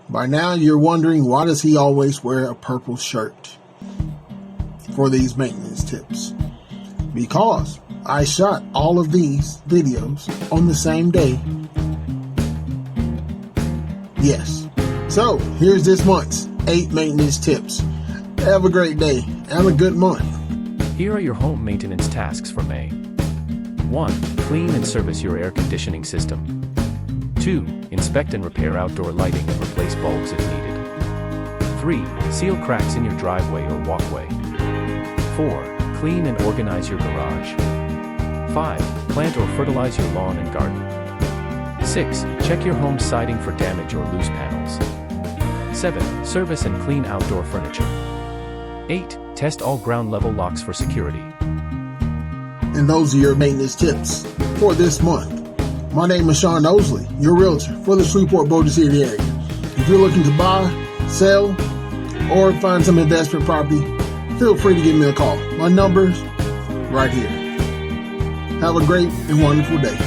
By now you're wondering, why does he always wear a purple shirt for these maintenance tips? Because I shot all of these videos on the same day. Yes. So here's this month's 8 maintenance tips. Have a great day and a good month. Here are your home maintenance tasks for May. 1. Clean and service your air conditioning system. 2. Inspect and repair outdoor lighting and replace bulbs if needed. 3. Seal cracks in your driveway or walkway. 4. Clean and organize your garage. 5. Plant or fertilize your lawn and garden. 6. Check your home siding for damage or loose panels. 7. Service and clean outdoor furniture. 8. Test all ground level locks for security. And those are your maintenance tips for this month. My name is Shawn Ousley, your realtor for the Shreveport, Bossier City area. If you're looking to buy, sell, or find some investment property, feel free to give me a call. My number's right here. Have a great and wonderful day.